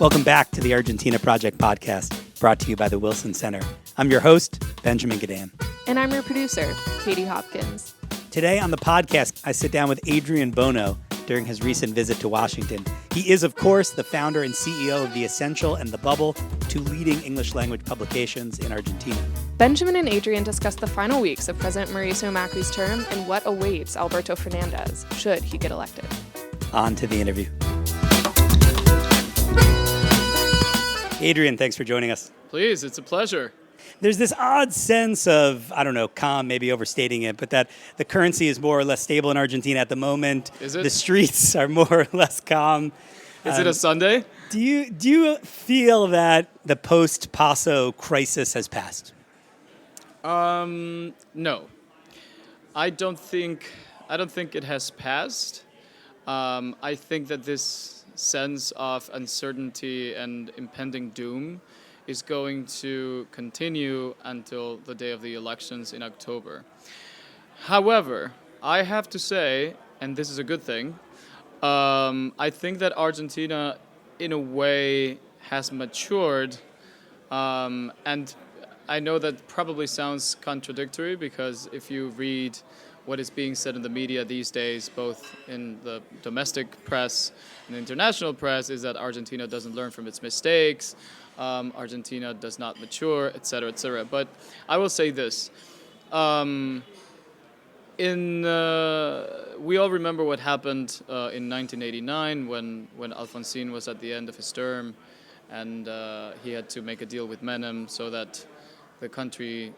Welcome back to the Argentina Project podcast, brought to you by the Wilson Center. I'm your host, Benjamin Gedan. And I'm your producer, Katie Hopkins. Today on the podcast, I sit down with Adrian Bono during his recent visit to Washington. He is, of course, the founder and CEO of The Essential and The Bubble, two leading English-language publications in Argentina. Benjamin and Adrian discuss the final weeks of President Mauricio Macri's term and what awaits Alberto Fernandez, should he get elected. On to the interview. Adrian, thanks for joining us. Please, it's a pleasure. There's this odd sense of, calm, maybe overstating it, but that the currency is more or less stable in Argentina at the moment. Is it? The streets are more or less calm. Is it a Sunday? Do you feel that the post-Paso crisis has passed? No. I don't think it has passed. I think that this sense of uncertainty and impending doom is going to continue until the day of the elections in October. However, I have to say, and this is a good thing, I think that Argentina, in a way, has matured, and I know that probably sounds contradictory because if you read what is being said in the media these days, both in the domestic press and the international press, is that Argentina doesn't learn from its mistakes, Argentina does not mature, etc., etc. But I will say this. We all remember what happened in 1989 when Alfonsín was at the end of his term and he had to make a deal with Menem so that the country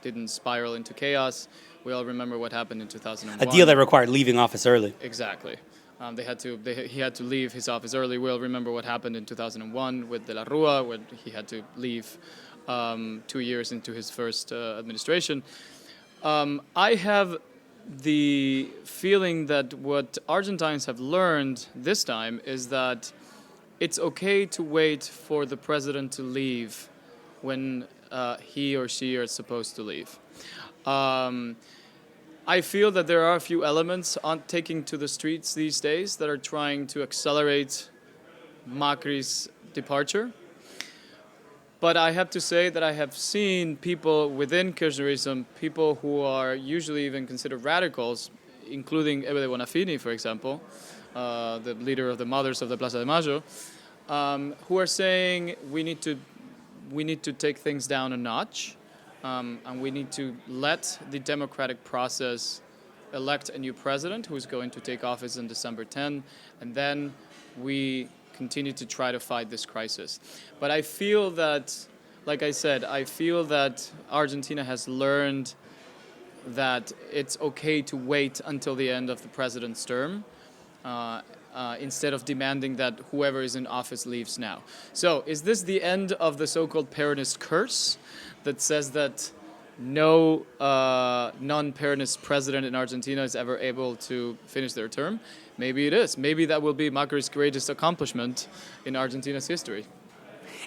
didn't spiral into chaos. We all remember what happened in 2001. A deal that required leaving office early. Exactly. He had to leave his office early. We all remember what happened in 2001 with De la Rúa, when he had to leave 2 years into his first administration. I have the feeling that what Argentines have learned this time is that it's okay to wait for the president to leave when he or she are supposed to leave. I feel that there are a few elements on taking to the streets these days that are trying to accelerate Macri's departure. But I have to say that I have seen people within Kirchnerism, people who are usually even considered radicals, including Ebe de Bonafini, for example, the leader of the Mothers of the Plaza de Mayo, who are saying we need to take things down a notch. And we need to let the democratic process elect a new president who is going to take office on December 10, and then we continue to try to fight this crisis. But I feel that, like I said, Argentina has learned that it's okay to wait until the end of the president's term instead of demanding that whoever is in office leaves now. So is this the end of the so-called Peronist Curse that says that no non-Peronist president in Argentina is ever able to finish their term? Maybe it is. Maybe that will be Macri's greatest accomplishment in Argentina's history.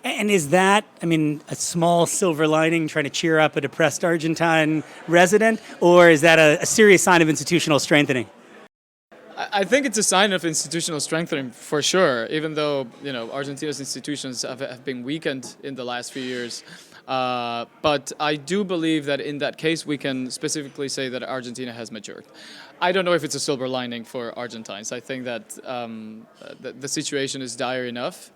And is that, a small silver lining trying to cheer up a depressed Argentine resident, or is that a serious sign of institutional strengthening? I think it's a sign of institutional strengthening for sure, even though Argentina's institutions have been weakened in the last few years. But I do believe that in that case we can specifically say that Argentina has matured. I don't know if it's a silver lining for Argentines. I think that the situation is dire enough.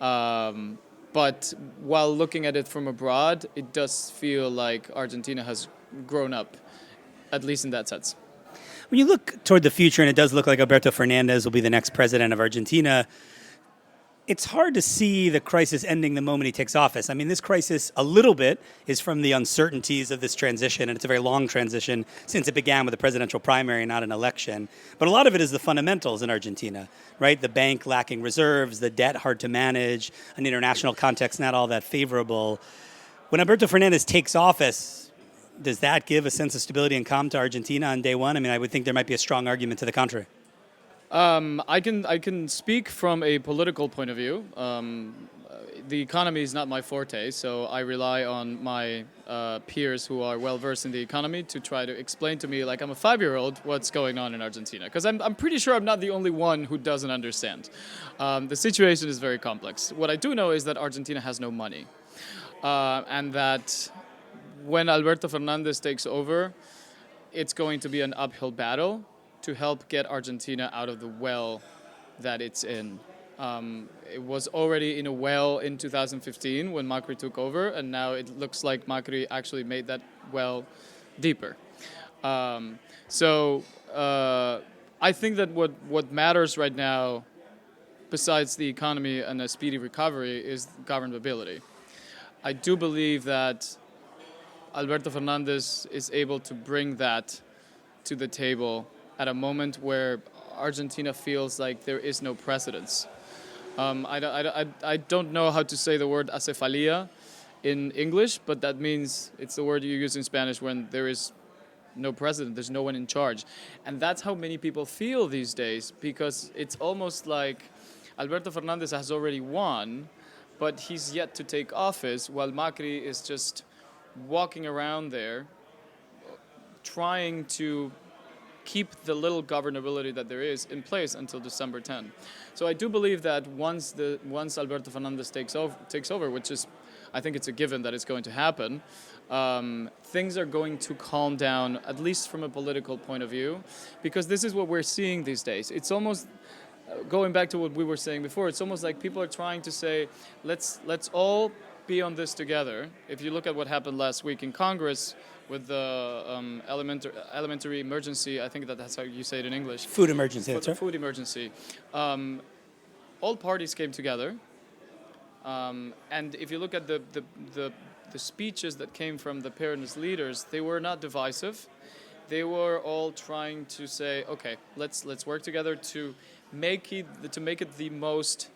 But while looking at it from abroad, it does feel like Argentina has grown up, at least in that sense. When you look toward the future, and it does look like Alberto Fernandez will be the next president of Argentina, it's hard to see the crisis ending the moment he takes office. This crisis, a little bit, is from the uncertainties of this transition, and it's a very long transition since it began with a presidential primary, not an election. But a lot of it is the fundamentals in Argentina, right? The bank lacking reserves, the debt hard to manage, an international context not all that favorable. When Alberto Fernandez takes office, does that give a sense of stability and calm to Argentina on day one? I would think there might be a strong argument to the contrary. I can speak from a political point of view. the economy is not my forte, so I rely on my peers who are well versed in the economy to try to explain to me, like I'm a 5-year-old, what's going on in Argentina. Because I'm pretty sure I'm not the only one who doesn't understand. The situation is very complex. What I do know is that Argentina has no money, and that when Alberto Fernandez takes over, it's going to be an uphill battle to help get Argentina out of the well that it's in. It was already in a well in 2015 when Macri took over, and now it looks like Macri actually made that well deeper. So I think that what matters right now, besides the economy and a speedy recovery, is governability. I do believe that Alberto Fernandez is able to bring that to the table at a moment where Argentina feels like there is no precedence. I don't know how to say the word acefalia in English, but that means it's the word you use in Spanish when there is no president, there's no one in charge. And that's how many people feel these days, because it's almost like Alberto Fernandez has already won, but he's yet to take office, while Macri is just walking around there trying to keep the little governability that there is in place until December 10. So I do believe that once Alberto Fernandez takes over, which is, I think it's a given that it's going to happen, things are going to calm down, at least from a political point of view, because this is what we're seeing these days. It's almost, going back to what we were saying before, it's almost like people are trying to say, let's all be on this together. If you look at what happened last week in Congress with the elementary emergency, I think that's how you say it in English. Food emergency, that's right. Food emergency. All parties came together, and if you look at the speeches that came from the Peronist leaders, they were not divisive. They were all trying to say, okay, let's work together to make it the most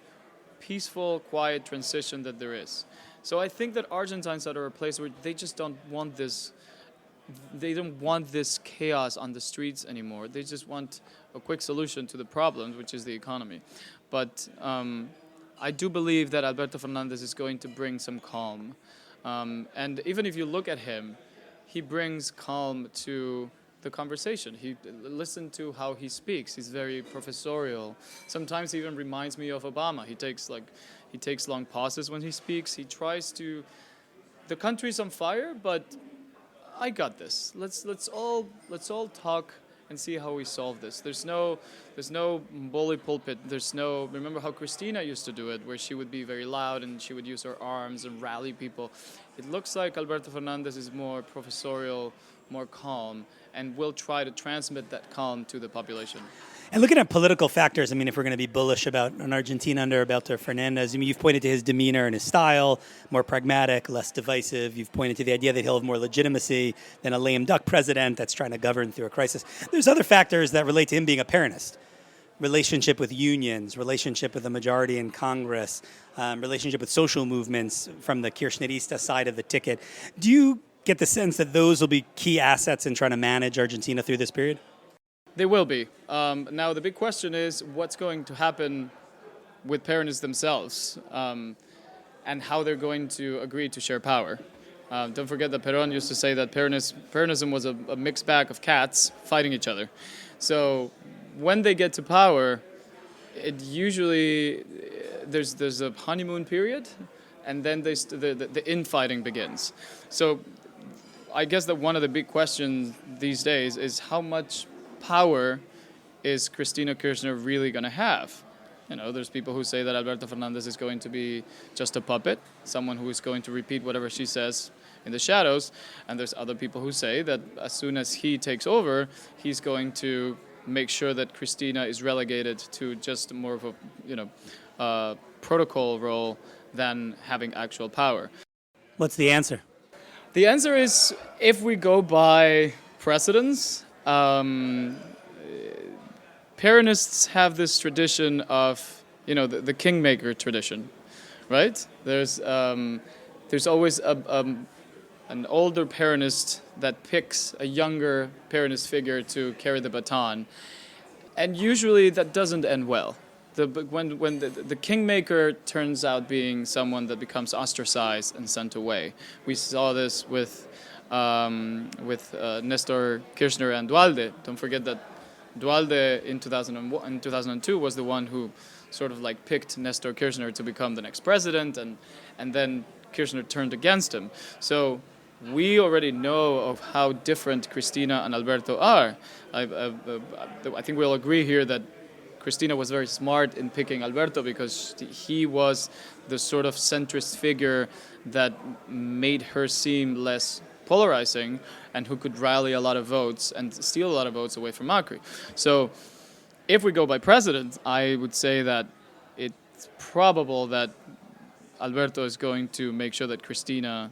peaceful, quiet transition that there is. So I think that Argentines are at a place where they just don't want this. They don't want this chaos on the streets anymore. They just want a quick solution to the problem, which is the economy. But I do believe that Alberto Fernandez is going to bring some calm. And even if you look at him, he brings calm to the conversation. Listen to how he speaks. He's very professorial. Sometimes he even reminds me of Obama. He takes long pauses when he speaks. He tries to. The country's on fire, but I got this. Let's all talk and see how we solve this. There's no bully pulpit. Remember how Cristina used to do it, where she would be very loud and she would use her arms and rally people. It looks like Alberto Fernandez is more professorial, more calm, and will try to transmit that calm to the population. And looking at political factors, I mean, if we're going to be bullish about an Argentina under Alberto Fernandez, I mean, you've pointed to his demeanor and his style, more pragmatic, less divisive. You've pointed to the idea that he'll have more legitimacy than a lame duck president that's trying to govern through a crisis. There's other factors that relate to him being a Peronist. Relationship with unions, relationship with the majority in Congress, relationship with social movements from the Kirchnerista side of the ticket. Do you get the sense that those will be key assets in trying to manage Argentina through this period? They will be. Now, the big question is what's going to happen with Peronists themselves, and how they're going to agree to share power. Don't forget that Peron used to say that Peronism was a mixed bag of cats fighting each other. So when they get to power, it usually there's a honeymoon period, and then the infighting begins. So I guess that one of the big questions these days is how much power is Cristina Kirchner really going to have? You know, there's people who say that Alberto Fernandez is going to be just a puppet, someone who is going to repeat whatever she says in the shadows, and there's other people who say that as soon as he takes over, he's going to make sure that Cristina is relegated to just more of a protocol role than having actual power. What's the answer? The answer is, if we go by precedents, Peronists have this tradition of, the kingmaker tradition, right? There's always an older Peronist that picks a younger Peronist figure to carry the baton, and usually that doesn't end well. when the kingmaker turns out being someone that becomes ostracized and sent away. We saw this with Nestor Kirchner and Dualde. Don't forget that Dualde in 2002 was the one who sort of like picked Nestor Kirchner to become the next president, and then Kirchner turned against him. So we already know of how different Cristina and Alberto are. I think we'll agree here that Cristina was very smart in picking Alberto because he was the sort of centrist figure that made her seem less polarizing and who could rally a lot of votes and steal a lot of votes away from Macri. So if we go by precedent, I would say that it's probable that Alberto is going to make sure that Cristina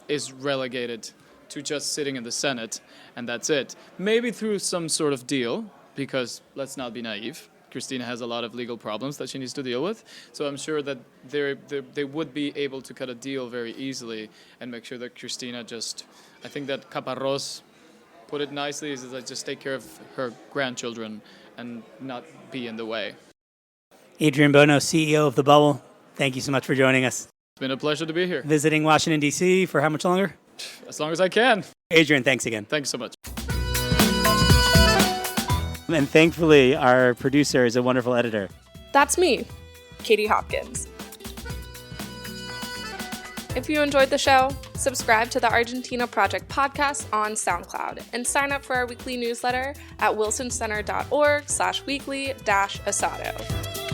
is relegated to just sitting in the Senate, and that's it. Maybe through some sort of deal, because let's not be naive. Cristina has a lot of legal problems that she needs to deal with. So I'm sure that they would be able to cut a deal very easily and make sure that Cristina just, I think that Caparrós put it nicely, is that just take care of her grandchildren and not be in the way. Adrian Bono, CEO of The Bubble, thank you so much for joining us. It's been a pleasure to be here. Visiting Washington, D.C. for how much longer? As long as I can. Adrian, thanks again. Thanks so much. And thankfully, our producer is a wonderful editor. That's me, Katie Hopkins. If you enjoyed the show, subscribe to the Argentina Project podcast on SoundCloud and sign up for our weekly newsletter at wilsoncenter.org/weekly-asado.